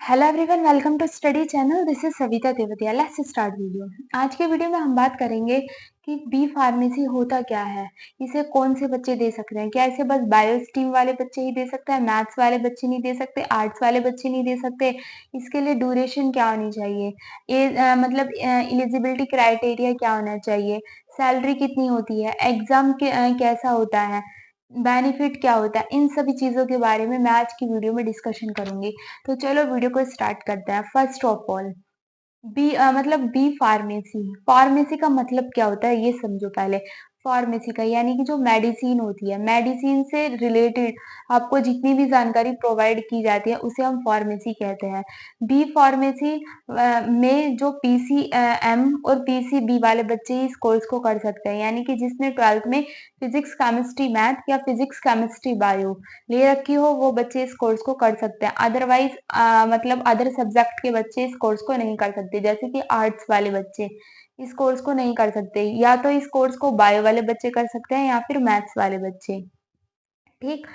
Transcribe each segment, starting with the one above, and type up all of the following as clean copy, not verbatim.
Hello everyone, welcome to study channel. This is Savita Tewatia. Let's start video. आज के video में हम बात करेंगे कि बी फार्मेसी होता क्या है, इसे कौन से बच्चे दे सकते हैं, क्या इसे बस बायो स्ट्रीम वाले बच्चे ही दे सकते हैं, मैथ्स वाले बच्चे नहीं दे सकते, आर्ट्स वाले बच्चे नहीं दे सकते, इसके लिए ड्यूरेशन क्या होनी चाहिए, मतलब एलिजिबिलिटी क्राइटेरिया क्या होना चाहिए, सैलरी कितनी होती है, एग्जाम कैसा होता है, बेनिफिट क्या होता है, इन सभी चीजों के बारे में मैं आज की वीडियो में डिस्कशन करूंगी। तो चलो वीडियो को स्टार्ट करते हैं। फर्स्ट ऑफ ऑल, मतलब बी फार्मेसी। फार्मेसी का मतलब क्या होता है ये समझो पहले। फार्मेसी का यानी कि जो मेडिसिन होती है, मेडिसिन से रिलेटेड आपको जितनी भी जानकारी प्रोवाइड की जाती है उसे हम फार्मेसी कहते हैं। बी फार्मेसी में जो पीसीएम और पीसीबी वाले बच्चे ही इस कोर्स को कर सकते हैं, यानी कि जिसने 12th में फिजिक्स केमिस्ट्री मैथ या फिजिक्स केमिस्ट्री बायो ले रखी हो वो बच्चे इस कोर्स को कर सकते हैं। अदरवाइज मतलब अदर सब्जेक्ट के बच्चे इस कोर्स को नहीं कर सकते, जैसे कि आर्ट्स वाले बच्चे इस कोर्स को नहीं कर सकते, या तो इस कोर्स को बायो वाले बच्चे कर सकते हैं या फिर मैथ्स वाले बच्चे। ठीक।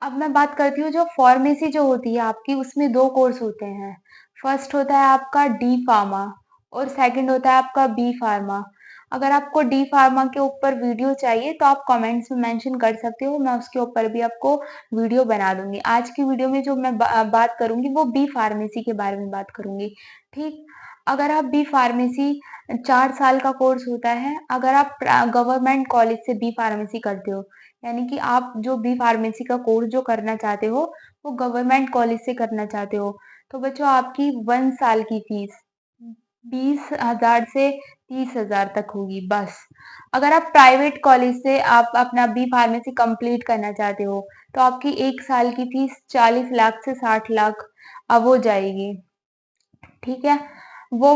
अब मैं बात करती हूँ, जो फार्मेसी जो होती है आपकी, उसमें दो कोर्स होते हैं। फर्स्ट होता है आपका डी फार्मा और सेकंड होता है आपका बी फार्मा। अगर आपको डी फार्मा के ऊपर वीडियो चाहिए तो आप कमेंट्स में मेंशन कर सकते हो, मैं उसके ऊपर भी आपको वीडियो बना दूंगी। आज की वीडियो में जो मैं बात करूंगी वो बी फार्मेसी के बारे में बात करूंगी। ठीक। अगर आप बी फार्मेसी 4 साल का कोर्स होता है। अगर आप गवर्नमेंट कॉलेज से बी फार्मेसी करते हो, यानी कि आप जो बी फार्मेसी का कोर्स जो करना चाहते हो वो गवर्नमेंट कॉलेज से करना चाहते हो, तो बच्चों आपकी 1 साल की फीस 20,000 से 30,000 तक होगी बस। अगर आप प्राइवेट कॉलेज से आप अपना बी फार्मेसी कंप्लीट करना चाहते हो तो आपकी 1 साल की फीस 40 लाख से 60 लाख अब हो जाएगी। ठीक है। वो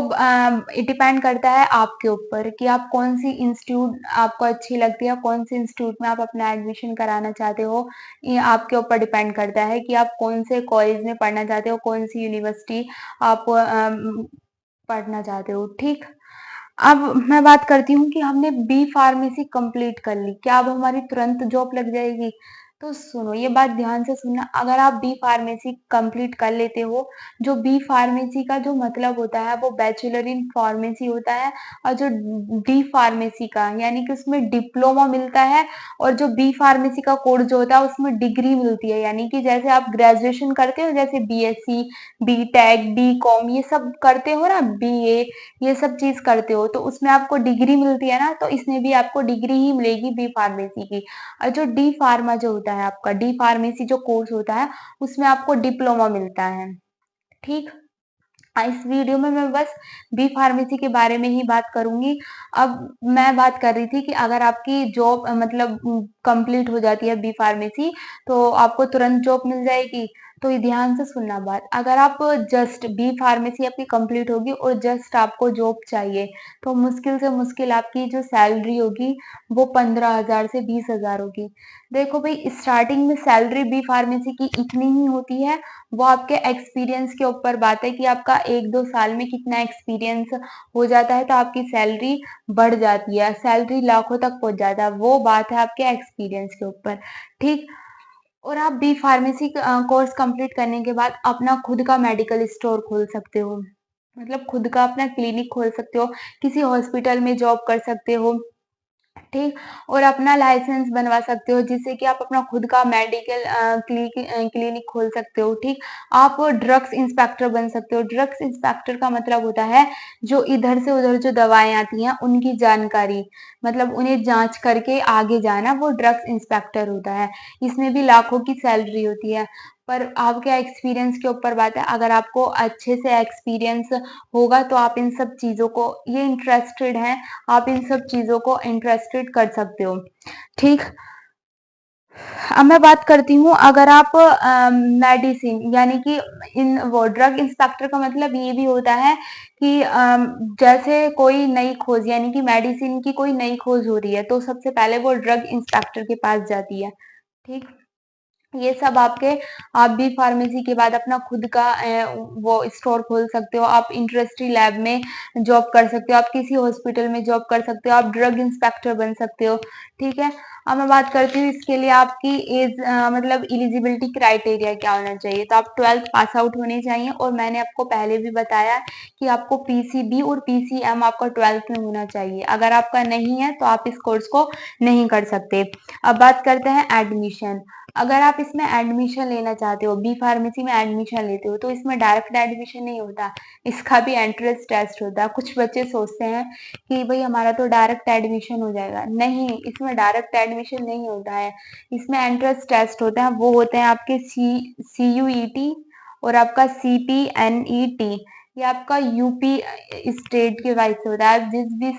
डिपेंड करता है आपके ऊपर कि आप कौन सी इंस्टीट्यूट आपको अच्छी लगती है, कौन से इंस्टीट्यूट में आप अपना एडमिशन कराना चाहते हो। ये आपके ऊपर डिपेंड करता है कि आप कौन से कॉलेज में पढ़ना चाहते हो, कौन सी यूनिवर्सिटी आप पढ़ना चाहते हो। ठीक। अब मैं बात करती हूँ कि हमने बी फार्मेसी कंप्लीट कर ली, क्या अब हमारी तुरंत जॉब लग जाएगी? तो सुनो, ये बात ध्यान से सुनना। अगर आप बी फार्मेसी कंप्लीट कर लेते हो, जो बी फार्मेसी का जो मतलब होता है वो बैचलर इन फार्मेसी होता है, और जो डी फार्मेसी का यानी कि उसमें डिप्लोमा मिलता है, और जो बी फार्मेसी का कोर्स जो होता है उसमें डिग्री मिलती है, यानी कि जैसे आप ग्रेजुएशन करते हो, जैसे BSc, B tech, B com ये सब करते हो ना, बीए, ये सब चीज करते हो तो उसमें आपको डिग्री मिलती है ना, तो इसमें भी आपको डिग्री ही मिलेगी बी फार्मेसी की। और जो डी फार्मा जो होता है आपका, डी फार्मेसी जो कोर्स होता है उसमें आपको डिप्लोमा मिलता है। ठीक। इस वीडियो में मैं बस बी फार्मेसी के बारे में ही बात करूंगी। अब मैं बात कर रही थी कि अगर आपकी जॉब मतलब कंप्लीट हो जाती है बी फार्मेसी तो आपको तुरंत जॉब मिल जाएगी। तो ये ध्यान से सुनना बात। अगर आप जस्ट बी फार्मेसी आपकी कंप्लीट होगी और जस्ट आपको जॉब चाहिए तो मुश्किल से मुश्किल आपकी जो सैलरी होगी वो 15,000 से 20,000 होगी। देखो भाई, स्टार्टिंग में सैलरी बी फार्मेसी की इतनी ही होती है। वो आपके एक्सपीरियंस के ऊपर बात है कि आपका 1-2 साल में कितना एक्सपीरियंस हो जाता है तो आपकी सैलरी बढ़ जाती है, सैलरी लाखों तक पहुंच जाता है, वो बात है आपके एक्सपीरियंस के ऊपर। ठीक। और आप बी फार्मेसी कोर्स कंप्लीट करने के बाद अपना खुद का मेडिकल स्टोर खोल सकते हो, मतलब खुद का अपना क्लिनिक खोल सकते हो, किसी हॉस्पिटल में जॉब कर सकते हो। ठीक। और अपना लाइसेंस बनवा सकते हो जिससे कि आप अपना खुद का मेडिकल क्लिनिक खोल सकते हो। ठीक। आप ड्रग्स इंस्पेक्टर बन सकते हो। ड्रग्स इंस्पेक्टर का मतलब होता है जो इधर से उधर जो दवाएं आती हैं उनकी जानकारी, मतलब उन्हें जांच करके आगे जाना, वो ड्रग्स इंस्पेक्टर होता है। इसमें भी लाखों की सैलरी होती है, पर आपके एक्सपीरियंस के ऊपर बात है। अगर आपको अच्छे से एक्सपीरियंस होगा तो आप इन सब चीजों को ये इंटरेस्टेड हैं, आप इन सब चीजों को इंटरेस्टेड कर सकते हो। ठीक। अब मैं बात करती हूँ, अगर आप मेडिसिन यानी कि इन वो ड्रग इंस्पेक्टर का मतलब ये भी होता है कि जैसे कोई नई खोज यानी कि मेडिसिन की कोई नई खोज हो रही है तो सबसे पहले वो ड्रग इंस्पेक्टर के पास जाती है। ठीक। ये सब आपके, आप बी फार्मेसी के बाद अपना खुद का वो स्टोर खोल सकते हो, आप इंडस्ट्री लैब में जॉब कर सकते हो, आप किसी हॉस्पिटल में जॉब कर सकते हो, आप ड्रग इंस्पेक्टर बन सकते हो। ठीक है, अब मैं बात करती हूँ इसके लिए आपकी एज, मतलब एलिजिबिलिटी क्राइटेरिया क्या होना चाहिए। तो आप 12th पास आउट होने चाहिए, और मैंने आपको पहले भी बताया कि आपको पीसीबी और पीसीएम आपका 12th में होना चाहिए। अगर आपका नहीं है तो आप इस कोर्स को नहीं कर सकते। अब बात करते हैं एडमिशन। अगर आप इसमें एडमिशन लेना चाहते हो, बी फार्मेसी में एडमिशन लेते हो, तो इसमें डायरेक्ट एडमिशन नहीं होता, इसका भी एंट्रेंस टेस्ट होता है। कुछ बच्चे सोचते हैं कि भाई हमारा तो डायरेक्ट एडमिशन हो जाएगा, नहीं, इसमें डायरेक्ट एडमिशन नहीं होता है, इसमें एंट्रेंस टेस्ट होते हैं। वो होते हैं आपके CUET और आपका CPNET। ये आपका यूपी स्टेट के वाइज से होता है। आप जिस भी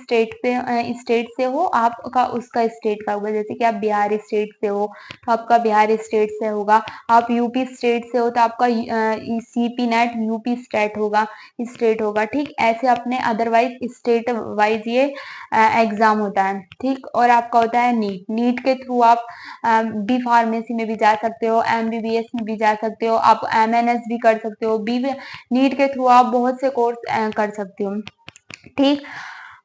स्टेट से हो, आपका उसका स्टेट का होगा। जैसे कि आप बिहार स्टेट से हो तो आपका बिहार स्टेट से होगा, आप यूपी स्टेट से हो तो आपका CP नेट यूपी स्टेट होगा। ठीक, ऐसे अपने अदरवाइज स्टेट वाइज ये एग्जाम होता है। ठीक, और आपका होता है नीट। नीट के थ्रू आप बी फार्मेसी में भी जा सकते हो, MBBS में भी जा सकते हो, आप MNS भी कर सकते हो। बी नीट के थ्रू आप बहुत से कोर्स कर सकते हो। ठीक,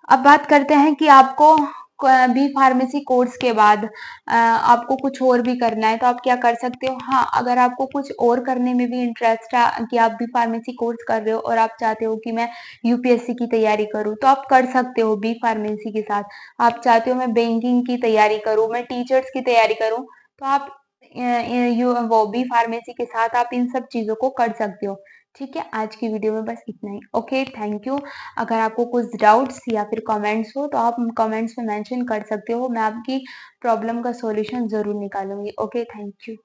अब बात करते हैं कि आपको बी फार्मेसी कोर्स के बाद आपको कुछ और भी करना है तो आप क्या कर सकते हो। हाँ, अगर आपको कुछ और करने में भी इंटरेस्ट है कि आप बी फार्मेसी कोर्स कर रहे हो और आप चाहते हो कि मैं यूपीएससी की तैयारी करूं, तो आप कर सकते हो बी फार्मेसी के साथ। आप चाहते हो मैं बैंकिंग की तैयारी करूं, मैं टीचर्स की तैयारी करूं, तो आप वो बी फार्मेसी के साथ आप इन सब चीजों को कर सकते हो। ठीक है, आज की वीडियो में बस इतना ही। Okay, thank you. अगर आपको कुछ डाउट्स या फिर कमेंट्स हो तो आप कमेंट्स में मेंशन कर सकते हो, मैं आपकी प्रॉब्लम का सॉल्यूशन जरूर निकालूंगी। Okay, thank you.